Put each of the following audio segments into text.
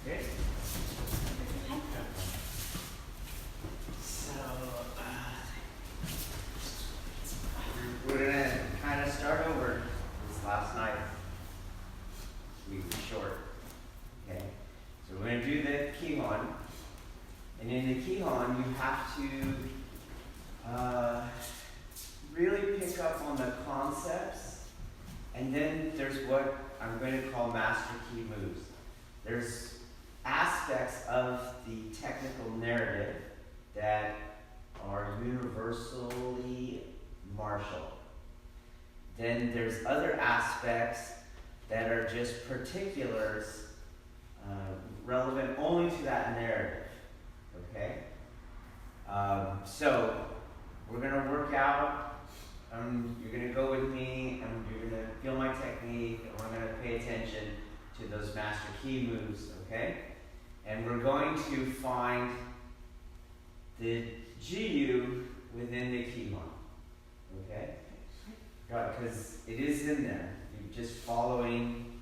Okay. So, we're gonna kind of start over this last night. We were short. Okay. So we're gonna do the Kihon. And in the Kihon, you have to really pick up on the concepts. And then there's what I'm going to call master key moves. There's aspects of the technical narrative that are universally martial. Then there's other aspects that are just particulars relevant only to that narrative. Okay? So we're going to work out. You're going to go with me, and you're going to feel my technique, and we're going to pay attention to those master key moves, okay? And we're going to find the Jiyu within the Kihon, okay? Because it is in there. You're just following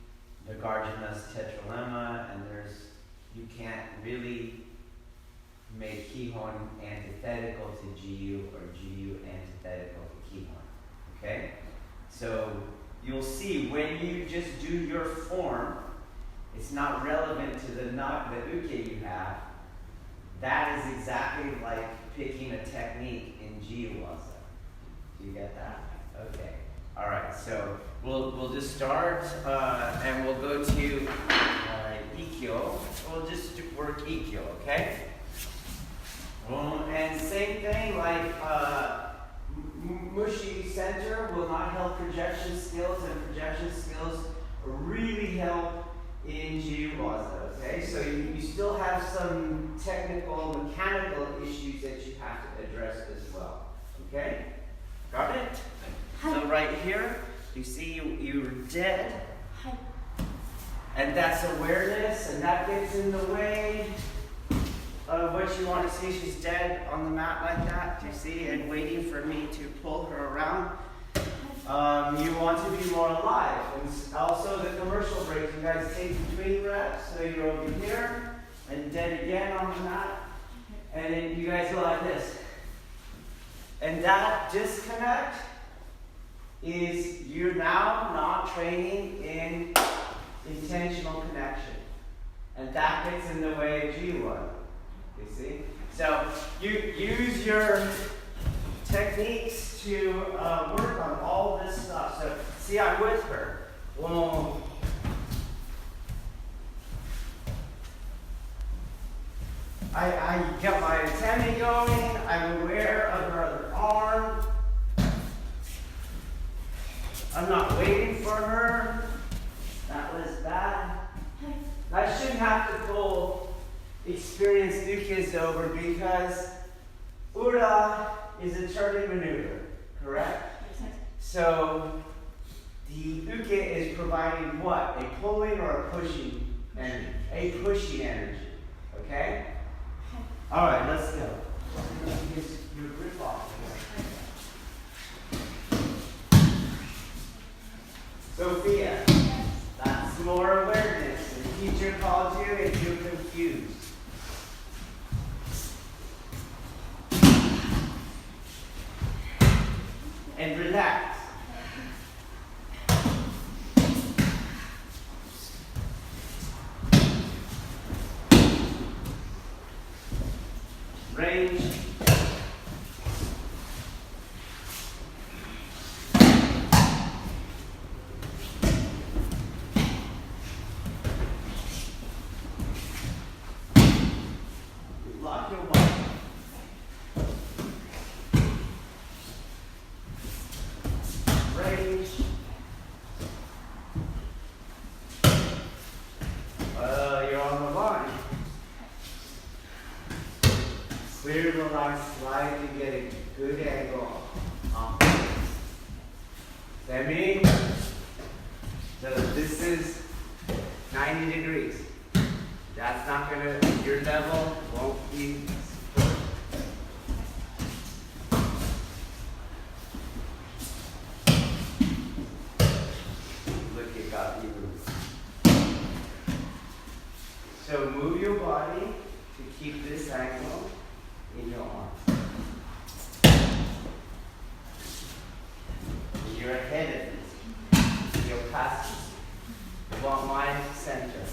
the Garjana's tetralemma, and you can't really make Kihon antithetical to Jiyu or Jiyu antithetical to Kihon. Okay? So you'll see when you just do your form, it's not relevant to the uke you have. That is exactly like picking a technique in Jiyu wasa. Do you get that? Okay. All right. So we'll just start and we'll go to Ikkyo. We'll just work Ikkyo. Okay. And same thing, like Mushi Center will not help projection skills, and projection skills really help in Jiu Waza, okay? So you still have some technical, mechanical issues that you have to address as well, okay? Got it? So right here, you see you're dead, and that's awareness, and that gets in the way of what you want to see. She's dead on the mat like that, do you see? And waiting for me to pull her around. You want to be more alive. And also the commercial breaks, you guys take between reps. So you're over here and dead again on the mat. And then you guys go like this. And that disconnect is you're now not training in intentional connection. And that gets in the way of Jiyu. You see? So you use your techniques to work on all this stuff. So see, I'm with her. Whoa. I get my antennae going. I'm aware of her other arm. I'm not waiting for her. That was bad. I shouldn't have to pull experience ukes over because ura is a turning maneuver, correct? So the uke is providing what? A pulling or a pushing energy? A pushing energy, okay? All right, let's go. Your grip off. Sophia, that's more awareness. The teacher calls you if you're confused. And relax. Range. Lock your body. Range. You're on the line. Clear the line slightly, get a good angle. That means, so this is 90 degrees. That's not gonna, your level won't be supported. Look, it got even. So move your body to keep this angle in your arm. You're ahead of it. You're past it. You want my center.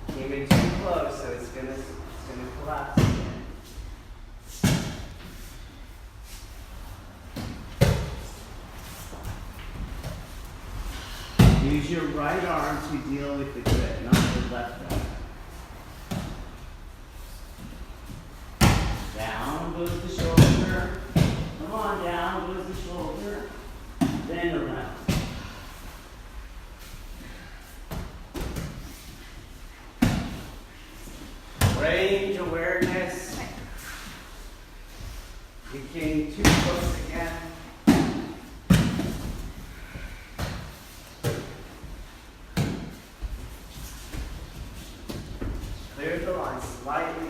Came in too close, so it's gonna collapse again. Use your right arm to deal with the grip, not the left arm. Down goes the shoulder. Come on, down goes the shoulder. Then around. Range awareness. You came too close again. Clear the line slightly.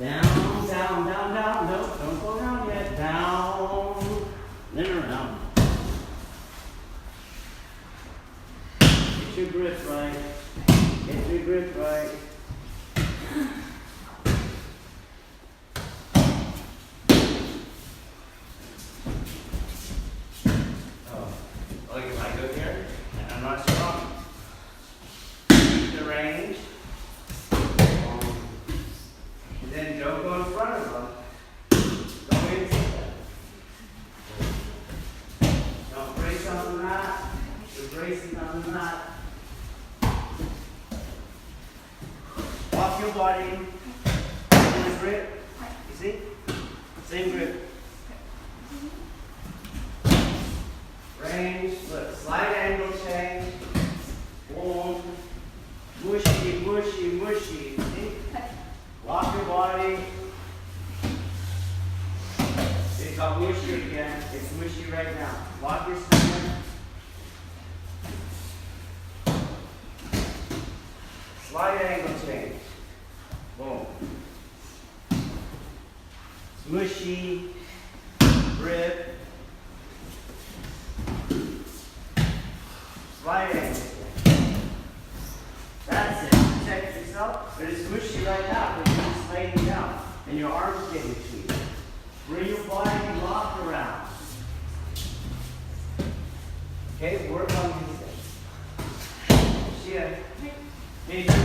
Down, down, down, down. No, don't go down yet. Down, then around. Get your grip right. Get your grip right. Oh, look, if I go here and I'm not strong. Keep the range. And then don't go in front of them. Go into them. Don't brace on the mat. You're bracing on the mat. Lock your body. Same grip. You see? Same grip. Range. Look. Slight angle change. Boom. Mushy, mushy, mushy. See? Lock your body. It got mushy again. It's mushy right now. Lock your stomach. Slight angle change. Boom. Smushy. Grip. Slight angle change. That's it. Protect yourself. But it's smushy right now because you're just laying down and your arms getting squeezed. Bring your body lock around. Okay, work on these things. Shia. Major.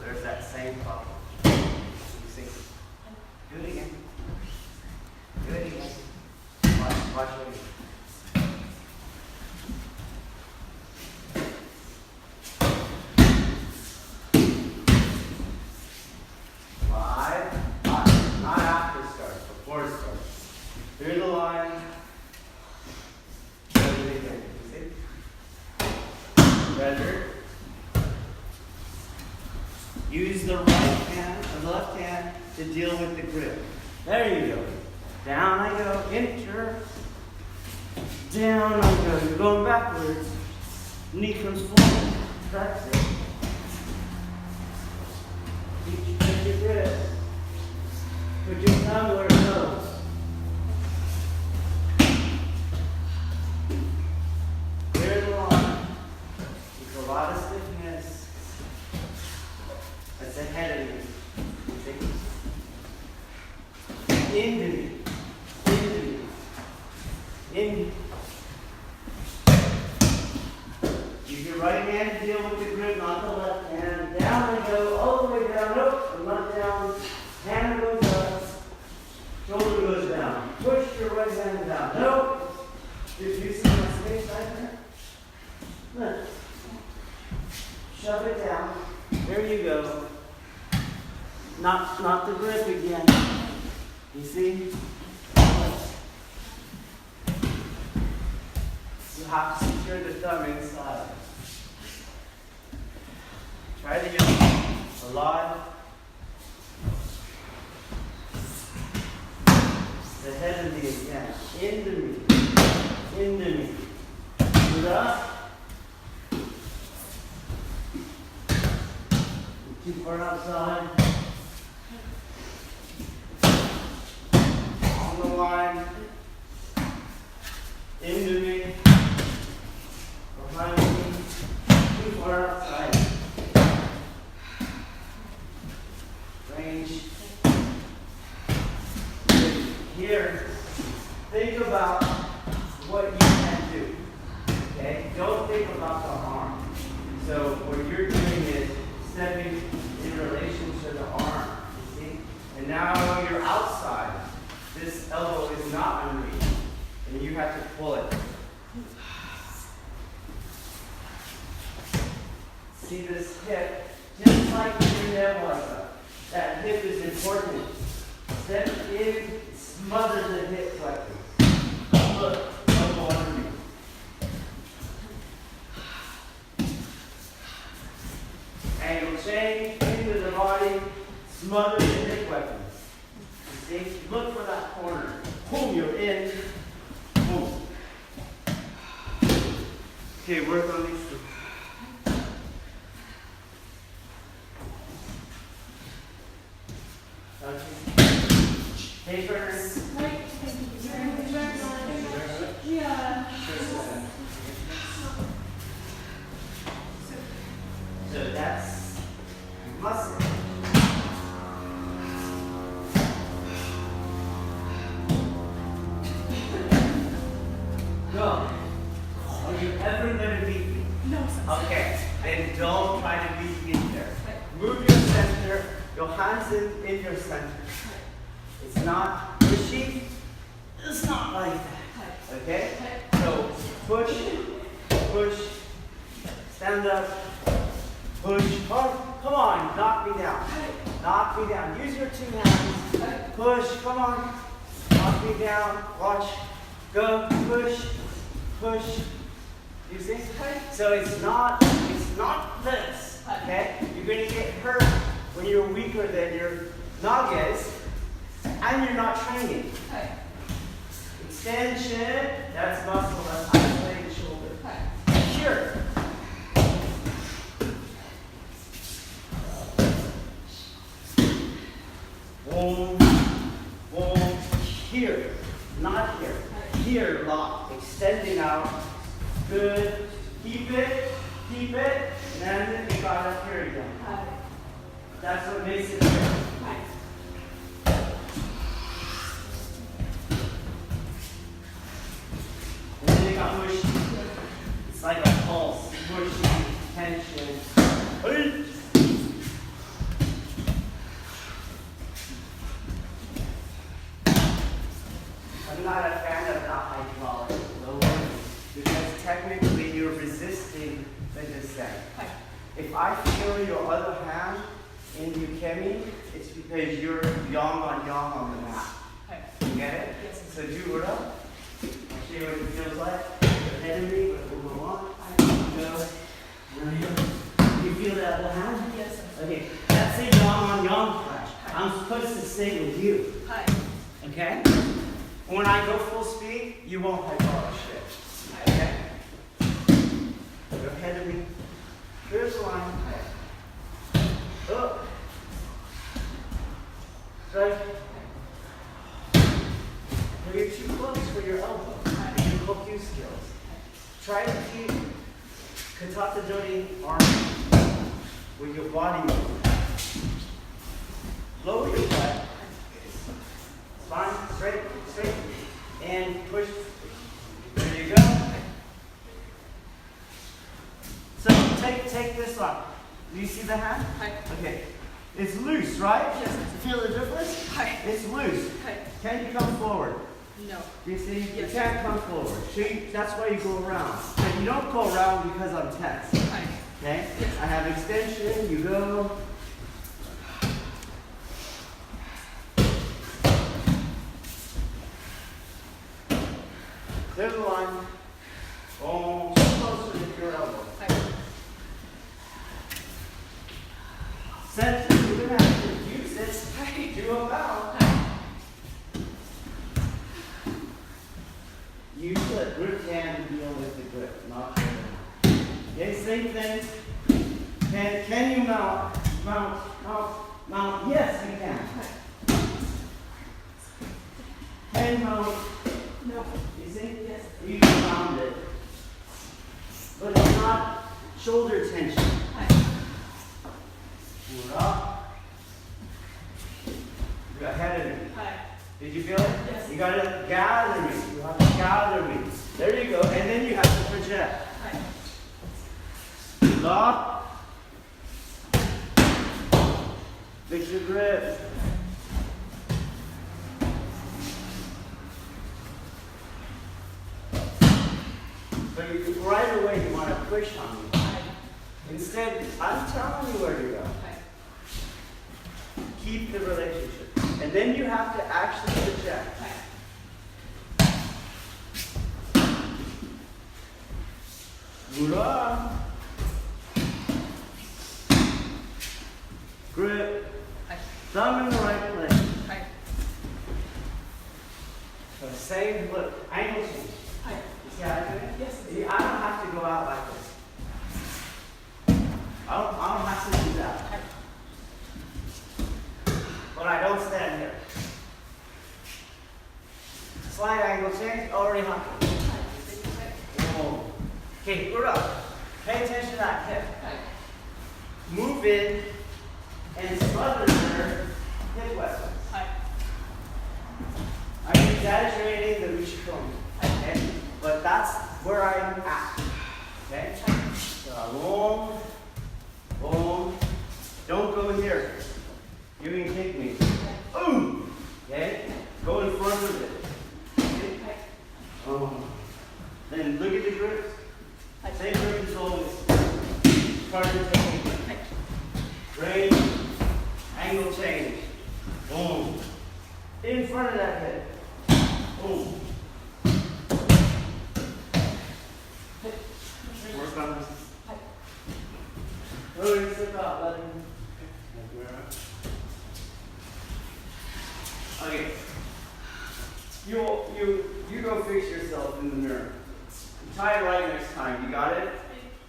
There's that same problem. You see? Do it again. Do it again. Watch it. Not after start, before it starts. Through the line. What do you think? You see? Measure. Use the right hand or the left hand to deal with the grip. There you go. Down I go. Enter. Down I go. You're going backwards. Knee comes forward. That's it. Keep your grip. Put your thumb where it goes. Clear the line. There's a lot of stiffness. That's ahead of you. Into me. Into me. In. Use your right hand to deal with the grip, not the left hand. Down and go, all the way down. Nope, I'm not down. Hand goes up. hip again. You see? You have to secure the thumb inside. Try to use a lot. The head of the again. In the knee. In the knee. Good up. Too far outside. On the line. Into me. Behind me. Too far outside. Range. Here, think about what you can do. Okay? Don't think about the arm. So what you're doing is stepping in relation to the arm. You see? And now you're outside. This elbow is not underneath. And you have to pull it. See this hip? Just like your head was up. That hip is important. Step in, smother the hip flexors. Look, elbow underneath. Angle change into the body, smother the hip weapons. You see? Look for that corner. Boom, you're in. Boom. Okay, work on these two. Papers. Yeah. So that's muscle. Go. Are you ever going to beat me? No. Okay. Then don't try to beat me there. Move your center. Your hands in your center. It's not pushy. It's not like that. Okay? So push, push, stand up, push. Oh, come on, knock me down. Knock me down. Use your two hands. Push, come on. Knock me down. Watch. Go, push, push. You see? So it's not this. Okay? You're going to get hurt when you're weaker than your nagas. And you're not training. Extension, that's muscle, that's isolated shoulder. Here. Boom, boom, here, not here. Here, lock, extending out. Good. Keep it, and then you got up here again. That's what makes it good. Push. It's like a pulse. Push, tension. Hey. I'm not a fan of the hydraulic lowering because technically you're resisting the descent. If I feel your other hand in Ukemi, it's because you're yang on the mat. You get it? Yes. So do it up. I'll show you what it feels like. Ahead of me, but we'll go on. Go. You feel that other hand? Yes. Okay. That's a yang on flash. I'm supposed to stay with you. Okay? When I go full speed, you won't hydraulic shift. Okay? Go ahead of me. Here's the line. Up. Strike. You're too close for your elbow. Your Kokyu skills. Try to keep Katata Dori arm with your body movement. Lower your butt. Spine straight, and push. There you go. So take this one. Do you see the hand? Okay. It's loose, right? Yes. Feel the difference? It's loose. Can you come forward? No. Do you see? Yes. You can't come forward. See, that's why you go around. But you don't go around because I'm tense. Okay? Yes. I have extension, you go. Clear the line. Oh, closer to your elbow. Senshin, you're going to have to use this to a bow. Use the grip hand to deal with the grip, not the hand. Okay, same thing. Can you mount? Mount. Yes, you can. Can you mount? No. You see? Yes. You can mount it. But it's not shoulder tension. We're up. You're ahead of me. Did you feel it? Yes. You got to gather me. You have to gather me. There you go. And then you have to project. Lock. Fix your grip. So right away you want to push on me. Instead, I'm telling you where to go. Keep the relationship. And then you have to actually project. Ura. Grip. Thumb in the right place. So same look. Angle change. You see how I do it? Yes. I don't have to go out like this. I don't have to do that. But I don't stand here. Slight angle change, already happened. Oh. Okay, we're up. Pay attention to that hip. Move in and smother your hip weapons. I'm exaggerating the Richikomi. Okay? But that's where I'm at. Okay? So boom. Don't go here. You can kick me. Boom. Okay? Go in front of it. Okay? Then look at the grips. Same grip as always. Target technique. Range. Angle change. Boom. In front of that head. Boom. Work on this. Oh, step out, let him. Okay. You go fix yourself in the mirror. Try it right next time. You got it?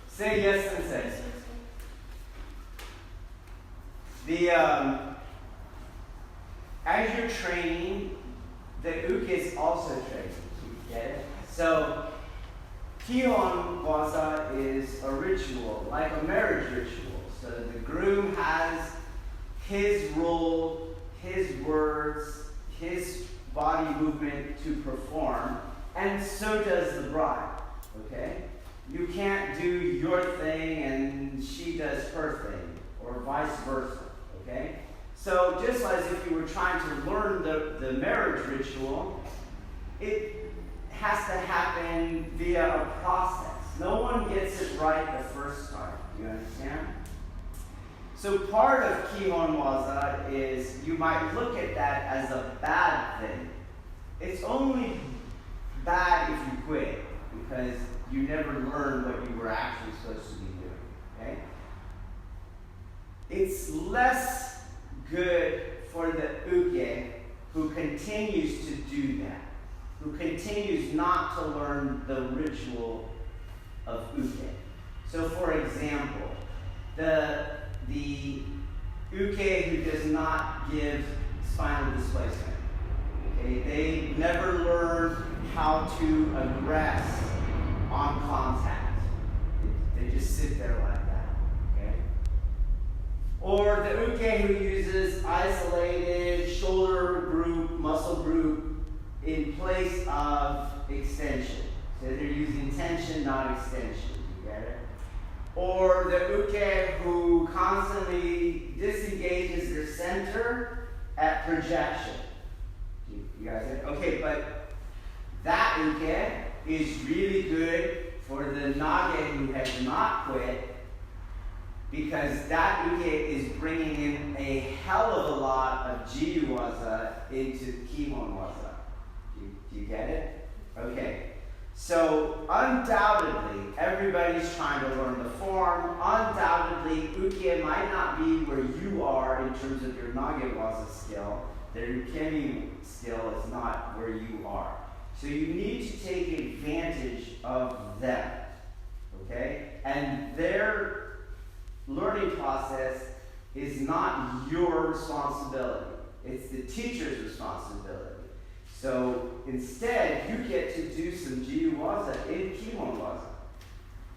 Say yes, sensei. As you're training, the uke is also training. You get it? So Kihon waza is a ritual, like a marriage ritual. So the groom has his role, his words, his body movement to perform, and so does the bride. Okay? You can't do your thing and she does her thing, or vice versa. Okay? So just as if you were trying to learn the marriage ritual, it has to happen via a process. No one gets it right the first time. Do you understand? So part of Kihon waza is you might look at that as a bad thing. It's only bad if you quit, because you never learned what you were actually supposed to be doing. Okay? It's less good for the uke who continues to do that, who continues not to learn the ritual of uke. So for example, the uke who does not give spinal displacement, okay, they never learn how to aggress on contact. They just sit there like that, okay? Or the uke who uses isolated shoulder group, muscle group in place of extension. So they're using tension, not extension. You get it? Or the uke who constantly disengages their center at projection. You guys get it? Okay, but that uke is really good for the nage who has not quit, because that uke is bringing in a hell of a lot of Jiyu waza into Kihon waza. Do you get it? Okay. So undoubtedly, everybody's trying to learn the form. Undoubtedly, uke might not be where you are in terms of your nagewaza skill. Their ukemi skill is not where you are. So you need to take advantage of them, okay? And their learning process is not your responsibility. It's the teacher's responsibility. So instead, you get to do some Jiyu waza in Kihon waza.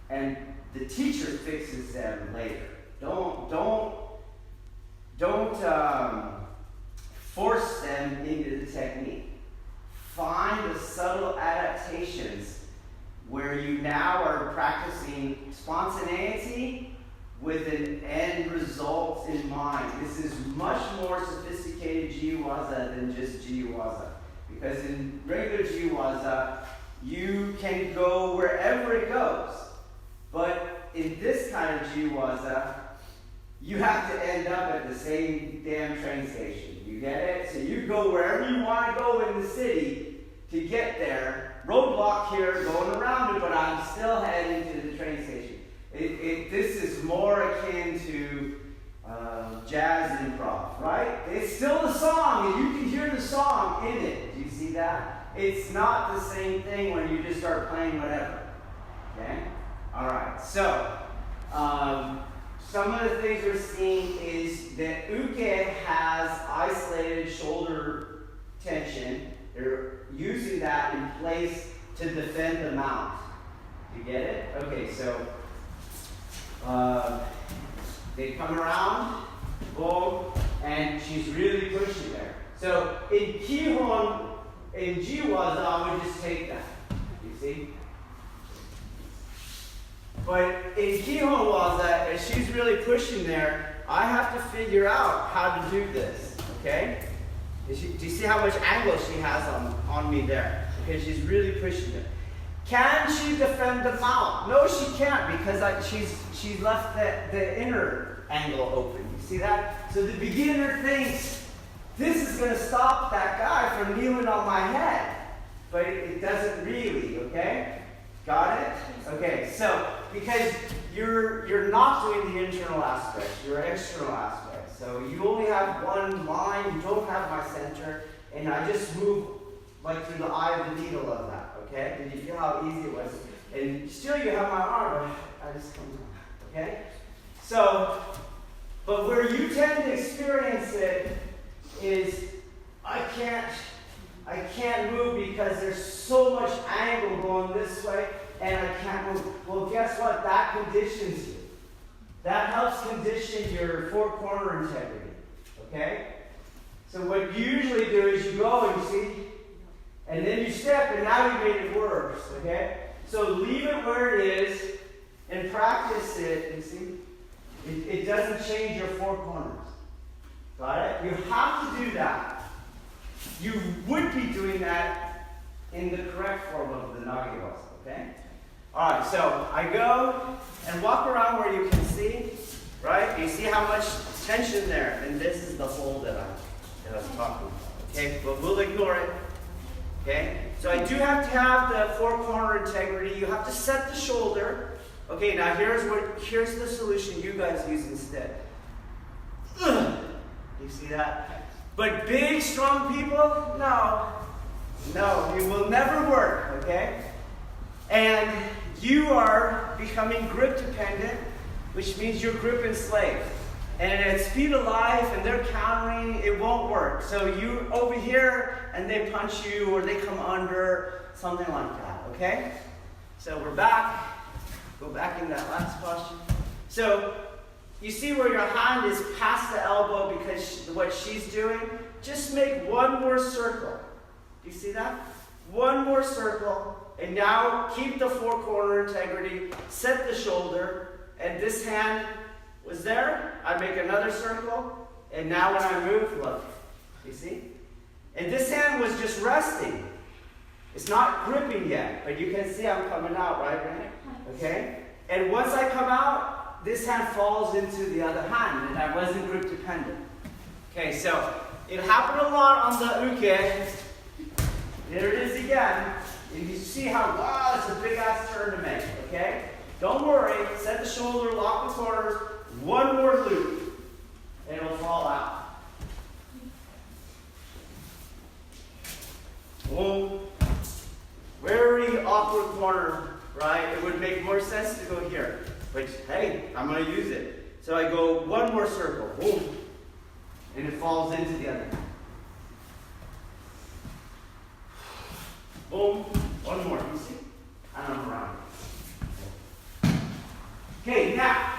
And the teacher fixes them later. Don't force them into the technique. Find the subtle adaptations where you now are practicing spontaneity with an end result in mind. This is much more sophisticated Jiyu waza than just Jiyu waza. Because in regular Jiyu waza, you can go wherever it goes. But in this kind of Jiyu waza, you have to end up at the same damn train station. You get it? So you go wherever you want to go in the city to get there. Roadblock here, going around it, but I'm still heading to the train station. This is more akin to jazz improv, right? It's still the song, and you can hear the song in it. Do you see that? It's not the same thing when you just start playing whatever. Okay? All right. So, some of the things we're seeing is that uke has isolated shoulder tension. They're using that in place to defend the mount. You get it? Okay, so they come around, boom, and she's really pushing there. So in Kihon, in Jiwaza, I would just take that. You see? But in Kihon waza, if she's really pushing there, I have to figure out how to do this. Okay? Do you see how much angle she has on me there? Because she's really pushing it. Can she defend the mount? No, she can't, because she's left the inner angle open. You see that? So the beginner thinks, this is going to stop that guy from kneeling on my head. But it doesn't really, okay? Got it? Okay, so because you're not doing the internal aspect, you're external aspect. So you only have one line, you don't have my center, and I just move like through the eye of the needle of that, okay? Did you feel how easy it was? And still you have my arm, but I just come down, okay? So, but where you tend to experience it is, I can't move because there's so much angle going this way, and I can't move. Well, guess what? That conditions you. That helps condition your four-corner integrity, okay? So what you usually do is you go and you see, and then you step, and now you made it worse, okay? So leave it where it is and practice it, you see? It doesn't change your four corners. Got it? You have to do that. You would be doing that in the correct form of the Nagiwasa, okay? All right, so I go and walk around where you can see, right? You see how much tension there, and this is the hole that I was talking about, okay? But we'll ignore it, okay? So I do have to have the four-corner integrity. You have to set the shoulder. Okay, now here's the solution you guys use instead. You see that? But big, strong people, no, it will never work, okay? And you are becoming grip dependent, which means you're grip enslaved. And at speed of life, and they're countering, it won't work. So you over here, and they punch you, or they come under, something like that, okay? So we're back. Go back in that last posture. So you see where your hand is past the elbow because what she's doing? Just make one more circle. Do you see that? One more circle. And now keep the four-corner integrity. Set the shoulder. And this hand was there. I make another circle. And now when I move, look. You see? And this hand was just resting. It's not gripping yet. But you can see I'm coming out, right? Okay? And once I come out, this hand falls into the other hand, and I wasn't grip dependent. Okay, so it happened a lot on the uke. There it is again. And you see how, wow, it's a big ass turn to make, okay? Don't worry, set the shoulder, lock the corners, one more loop, and it'll fall out. Boom. Very awkward corner, right? It would make more sense to go here. But hey, I'm gonna use it. So I go one more circle, boom, and it falls into the other. Boom, one more, you see? And I'm around. Okay, now,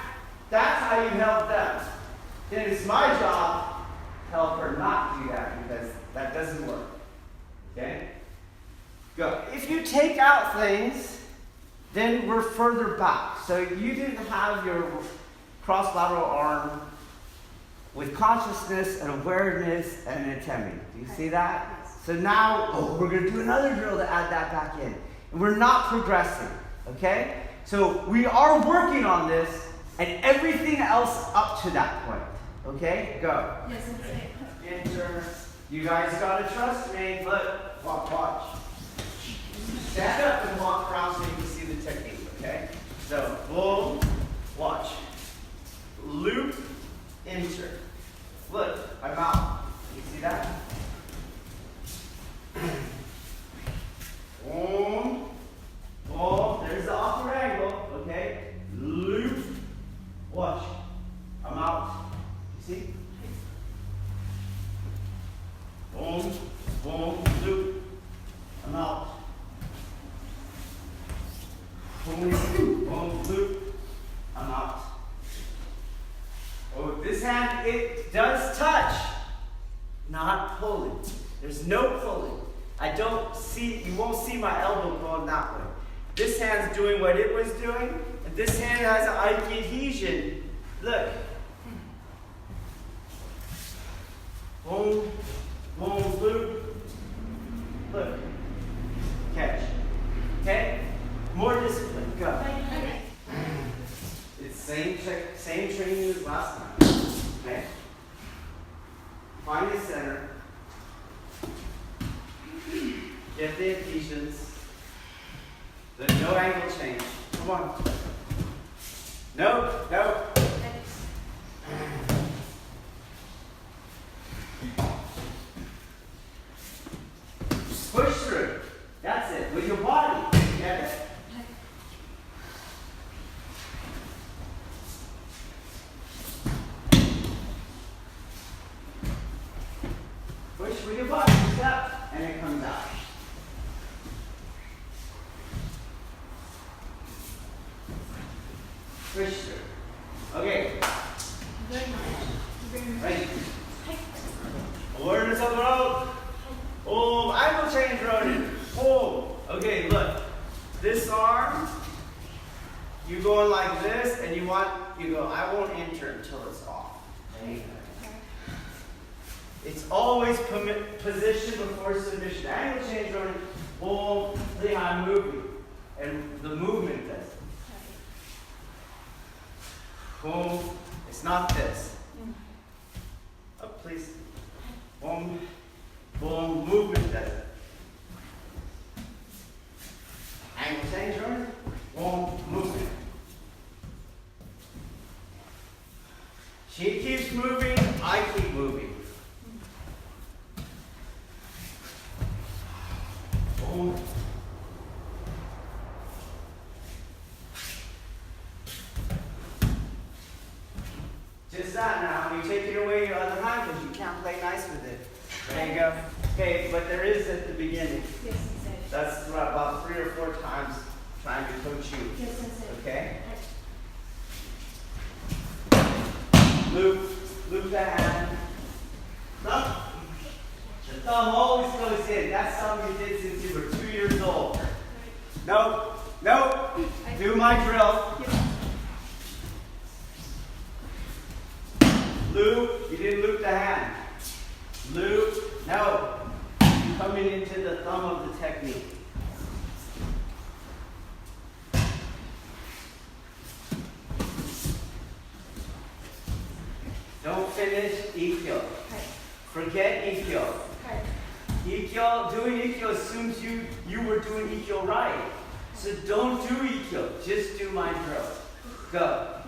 that's how you help them. Then it's my job to help her not do that because that doesn't work. Okay? Go. If you take out things, then we're further back. So you didn't have your cross-lateral arm with consciousness and awareness and attending. Do you see that? So now, we're going to do another drill to add that back in. And we're not progressing, okay? So we are working on this and everything else up to that point, okay? Go. Yes, Enter. You guys got to trust me. Look, watch. Stand up and walk around so you can see the technique, okay? So, boom, watch. Loop, enter. Look, I'm out. You see that? Boom, boom. There's the awkward angle, okay? Loop, watch. I'm out. You see? Boom, boom, loop. I'm out. Boom, boom, loop. I'm out. Oh, this hand, it does touch. Not pulling. There's no pulling. I don't see, you won't see my elbow going that way. This hand's doing what it was doing, and this hand has an Aikido adhesion. Look. Boom, boom, loop. Look. Catch. Okay? More discipline. Go. It's same training as last time. Okay? Find the center. Get the adhesions. There's no angle change. Come on. No. Push through. That's it. With your body. Get it? Push with your body. Step. And it comes out. Push through. Okay. Right. Awareness of the rope. Boom. Angle change, Ronan. Boom. Okay, look. This arm, you going like this, and you go, I won't enter until it's off. Okay? It's always position before submission. Angle change, Ronan. Boom. See, I'm moving. And the movement does it. Boom. It's not this. Up, please. Boom. Boom. Movement does it. Angle change, Ronan. Boom. Movement. She keeps moving. I keep moving. Boom. Just that now. You take it away your other hand because you can't play nice with it. There you go. Okay, but there is at the beginning. Yes, sensei. That's about 3 or 4 times trying to coach you. Yes, sensei. Okay? Loop the hand. Thumb. The thumb always goes in. That's something you did since you were 2 years old. Nope. Do my drill. Loop. You didn't loop the hand. Loop. No. You're coming into the thumb of the technique. Don't finish Ikkyo. Forget Ikkyo. Ikkyo, doing Ikkyo assumes you were doing Ikkyo right. So don't do Ikkyo, just do my drill. Go.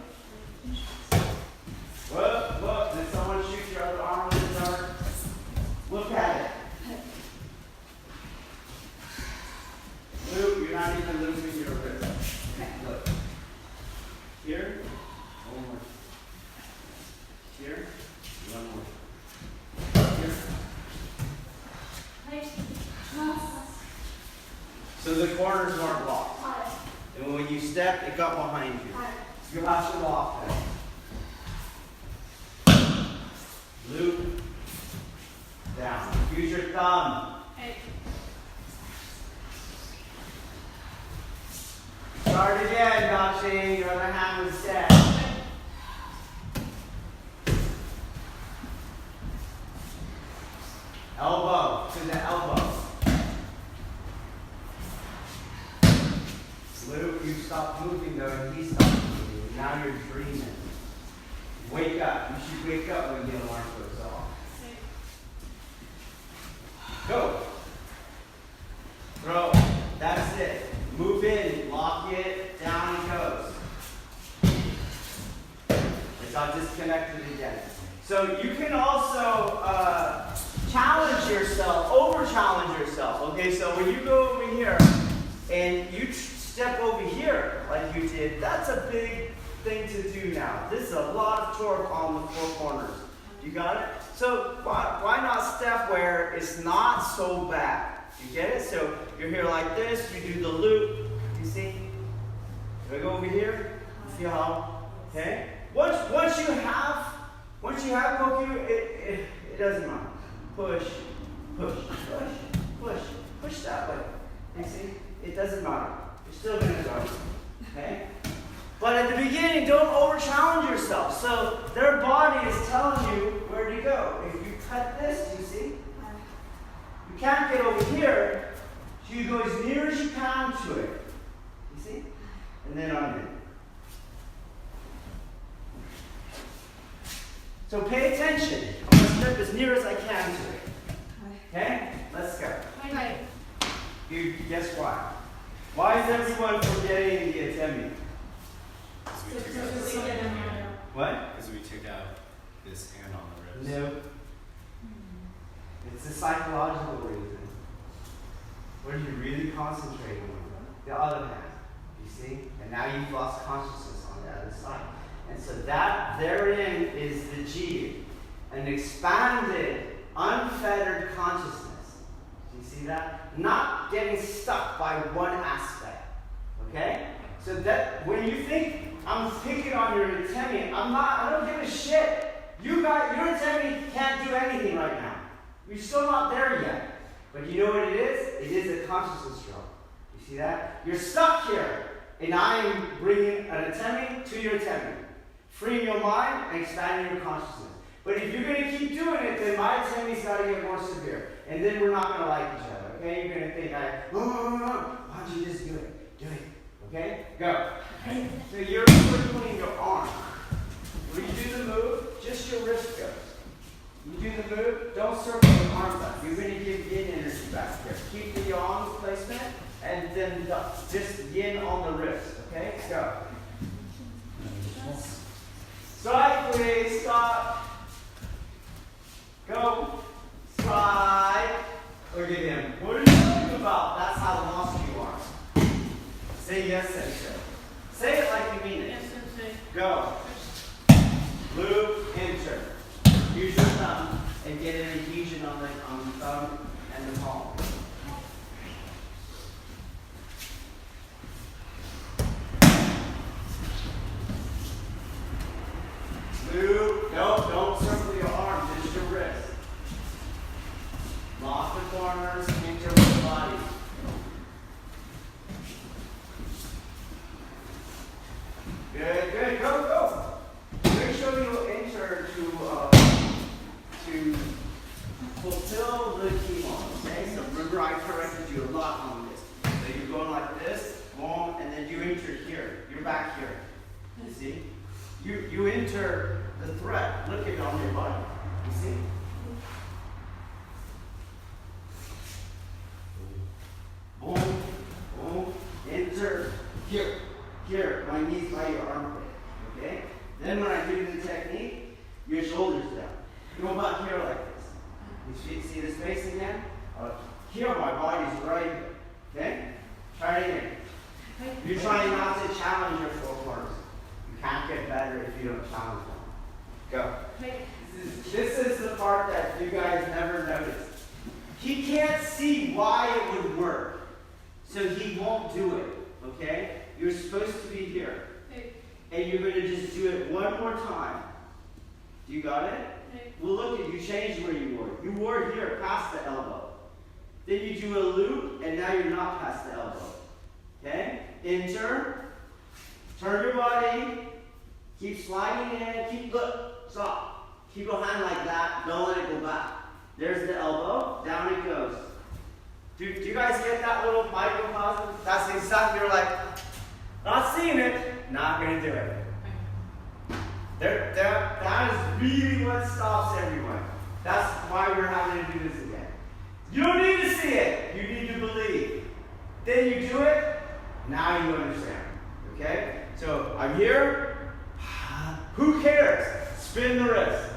Whoa, did someone shoot your other arm in the dark? Look at it. Loop, you're not even looping your wrist. Look. Here, one more. Here, one more. Here. So the corners weren't blocked. And when you stepped, it got behind you. You have to walk that. Loop. Down. Use your thumb. Start again, Dachi. Your other hand was set. Elbow to the elbow. Luke, you stopped moving though, and he stopped moving. Now you're dreaming. Wake up. You should wake up when the alarm goes off. Go. Throw. That's it. Move in. Lock it. Down it goes. It got disconnected again. So you can also challenge yourself, over-challenge yourself. Okay, so when you go over here and you step over here like you did, that's a big thing to do now. This is a lot of torque on the four corners. You got it? So why not step where it's not so bad? You get it? So you're here like this, you do the loop, you see? If I go over here, see how, okay? Once you have Goku, it doesn't matter. Push that way. You see? It doesn't matter. You're still gonna go. Okay? But at the beginning, don't over-challenge yourself. So their body is telling you where to go. If you cut this, you see? You can't get over here. So you go as near as you can to it. You see? And then on in. So pay attention. I'm going to step as near as I can to it. Okay? Let's go. You guess why? Why is everyone forgetting the atemi? What? Because we took out this hand on the wrist. No. It's a psychological reason. What are you really concentrating on? The other hand. You see? And now you've lost consciousness on the other side. And so that therein is the Jiyu, an expanded, unfettered consciousness. Do you see that? Not getting stuck by one aspect. Okay? So that when you think I'm picking on your atemi, I don't give a shit. Your atemi can't do anything right now. You're still not there yet. But you know what it is? It is a consciousness drill. You see that? You're stuck here. And I am bringing an atemi to your atemi. Freeing your mind and expanding your consciousness. But if you're going to keep doing it, then my atemi's got to get more severe. And then we're not going to like each other. Okay? You're going to think, why don't you just do it? Do it. Okay? Go. So you're circling your arm. When you do the move, just your wrist goes. You do the move, don't circle your arm back. You're going to give yin energy back here. Keep the arm placement and then just yin on the wrist. Okay? Go. Strike, please. Stop. Go. Strike. Look at him. What are you talking about? That's how lost you are. Say yes, Sensei. Say it like you mean it. Yes, Sensei. Go. Loop, enter. Use your thumb and get an adhesion on the thumb and the palm. Loop. Nope, don't circle your arm, just your wrist. Lock the corners, enter with the body. Good, good, go. Make sure you enter to fulfill the Kihon. Okay, so remember I corrected you a lot on this. So you're going like this, boom, and then you enter here. You're back here. You see? You enter the threat. Look at it on your body. You see? here, my body's right here. Okay? Try it again. You're trying not to challenge your four corners. You can't get better if you don't challenge them. Go. This is the part that you guys never noticed. He can't see why it would work, so he won't do it. Okay? You're supposed to be here. And you're going to just do it one more time. You got it? Well, look at you changed where you were. You were here past the elbow. Then you do a loop, and now you're not past the elbow. Okay? Enter. Turn your body. Keep sliding in. Look, stop. Keep your hand like that. Don't let it go back. There's the elbow. Down it goes. Do you guys get that little microcosm? That's exactly, you're like, not seeing it, not going to do it. That is really what stops everyone. That's why we're having to do this again. You don't need to see it. You need to believe. Then you do it. Now you understand. Okay? So I'm here. Who cares? Spin the wrist.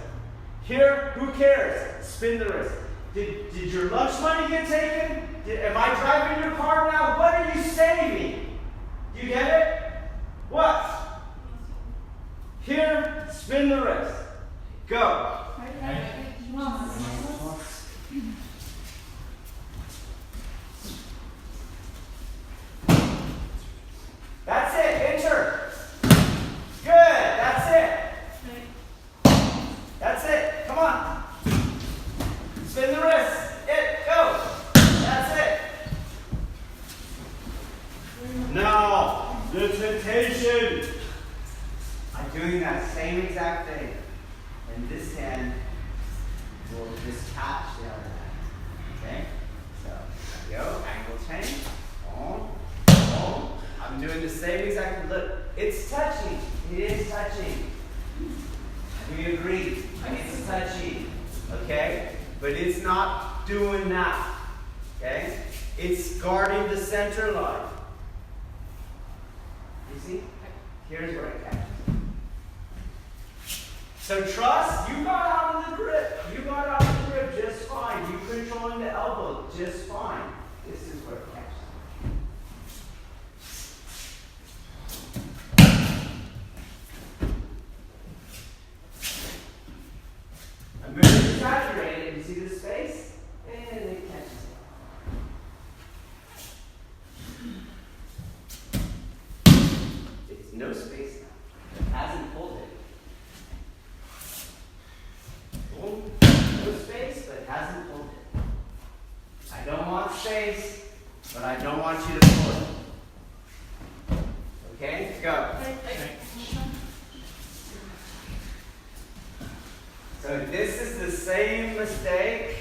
Here. Who cares? Spin the wrist. Did your lunch money get taken? Am I driving your car now? What are you saving? Do you get it? What? Here, spin the wrist. Go. That's it. Enter. Good. That's it. That's it. Come on. Spin the wrist. Go. That's it. Now, the temptation. I'm doing that same exact thing. And this hand will just catch the other hand. Okay? So, there we go. Angle change. Boom. Boom. I'm doing the same exact. Look, it's touching. It is touching. We agree. It's touching. Okay? But it's not doing that. Okay? It's guarding the center line. You see? Here's where I catch. So trust, you got out of the grip. You got out of the grip just fine. You controlling the elbow just fine. This is where it catches. I'm going to exaggerate it. You see the space? And it catches it. It's no space now. It hasn't pulled it. No space, but it hasn't pulled it. I don't want space, but I don't want you to pull it. Okay? Go. So this is the same mistake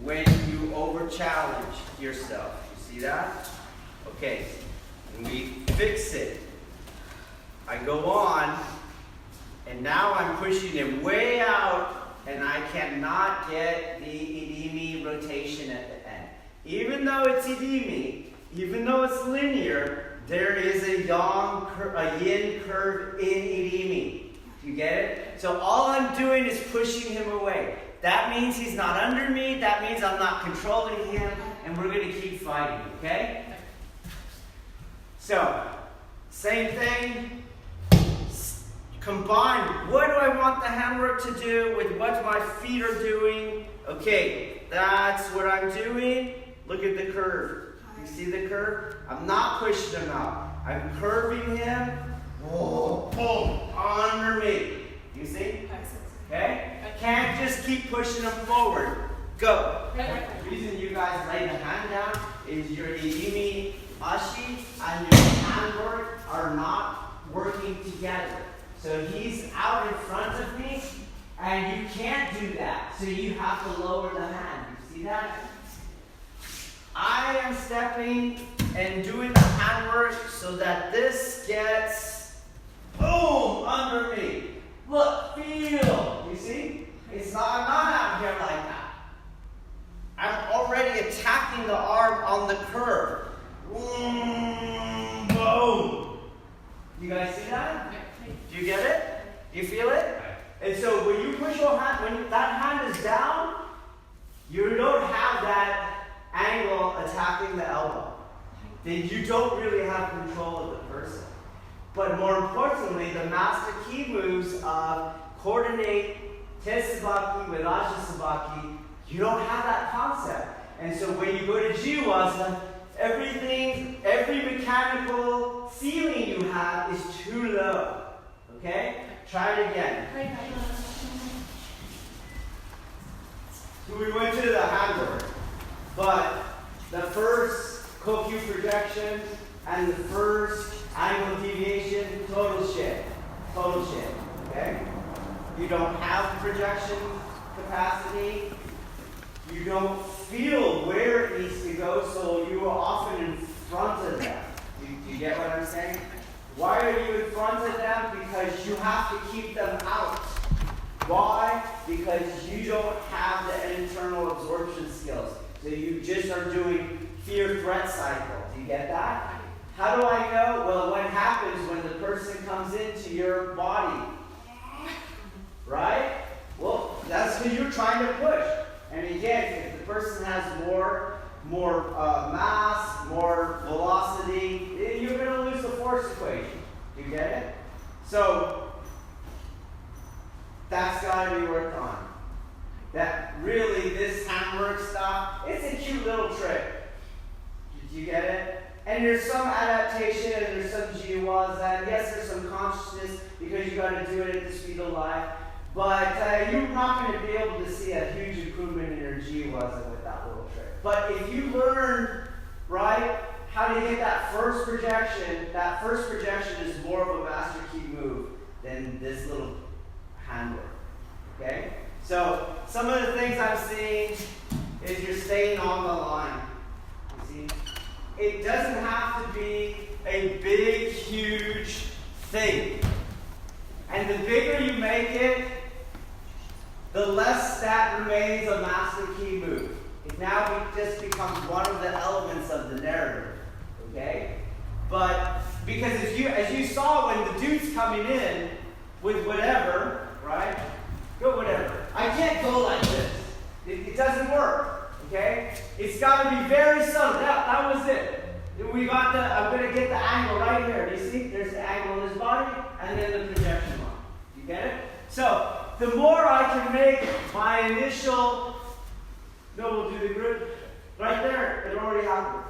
when you over-challenge yourself. You see that? Okay. And we fix it. I go on. And now I'm pushing him way out, and I cannot get the idimi rotation at the end. Even though it's idimi, even though it's linear, there is a yin curve in idimi. You get it? So all I'm doing is pushing him away. That means he's not under me. That means I'm not controlling him, and we're going to keep fighting, okay? So, same thing. Combine, what do I want the handwork to do with what my feet are doing? Okay, that's what I'm doing. Look at the curve. You see the curve? I'm not pushing him out. I'm curving him. Whoa, boom, under me. You see? Okay? Can't just keep pushing him forward. Go. The reason you guys lay the hand down is your idimi ashi and your handwork are not working together. So he's out in front of me, and you can't do that. So you have to lower the hand. You see that? I am stepping and doing the handwork so that this gets, boom, under me. Look, feel. You see? I'm not out here like that. I'm already attacking the arm on the curve. Boom. You guys see that? Do you get it? Do you feel it? And so when you push your hand, when that hand is down, you don't have that attacking the elbow, then you don't really have control of the person. But more importantly, the master key moves of coordinate Tesabaki with Ajasabaki, you don't have that concept. And so when you go to Jiyu, every mechanical ceiling you have is too low. Okay? Try it again. So we went to the handwork, but the first Kokyu projection and the first angle deviation, total shit. Total shit. Okay? You don't have projection capacity. You don't feel where it needs to go, so you are often in front of them. Do you get what I'm saying? Why are you in front of them? Because you have to keep them out. Why? Because you don't have the internal absorption skills. So you just are doing fear-threat cycle. Do you get that? How do I know? Well, what happens when the person comes into your body? Right? Well, that's because you're trying to push. And again, if the person has more mass, more velocity, you're going to lose the force equation. Do you get it? So that's got to be worked on. That really, this handwork stuff, it's a cute little trick. Do you get it? And there's some adaptation, and there's some jiwas, and yes, there's some consciousness because you got to do it at the speed of light. But you're not going to be able to see a huge improvement in your jiwas with that little trick. But if you learn, right, how to get that first projection is more of a master key move than this little handwork. Okay? So some of the things I'm seeing is you're staying on the line. You see? It doesn't have to be a big, huge thing. And the bigger you make it, the less that remains a master key move. It now just becomes one of the elements of the narrative. Okay? But because as you saw when the dude's coming in with whatever, right? Go whatever. I can't go like this. It doesn't work. Okay? It's got to be very subtle. That was it. I'm going to get the angle right here. Do you see? There's the angle in his body, and then the projection line. You get it? So, the more I can make my initial, we'll do the group. Right there, it already happened.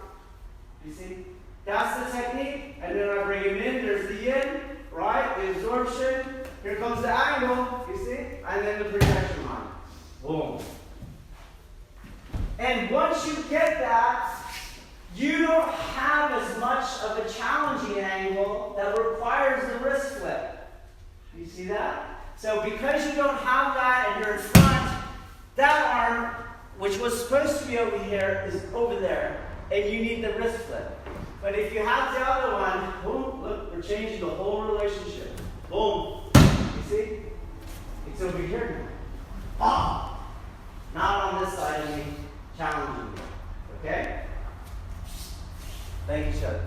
You see? That's the technique. And then I bring him in. There's the yin, right? The absorption. Here comes the angle. You see? And then the projection line. Boom. And once you get that, you don't have as much of a challenging angle that requires the wrist flip. You see that? So because you don't have that and you're in front, that arm, which was supposed to be over here, is over there. And you need the wrist flip. But if you have the other one, boom, look, we're changing the whole relationship. Boom. You see? It's over here now. Ah! Not on this side of me, challenging me. Okay? Thank you, sir.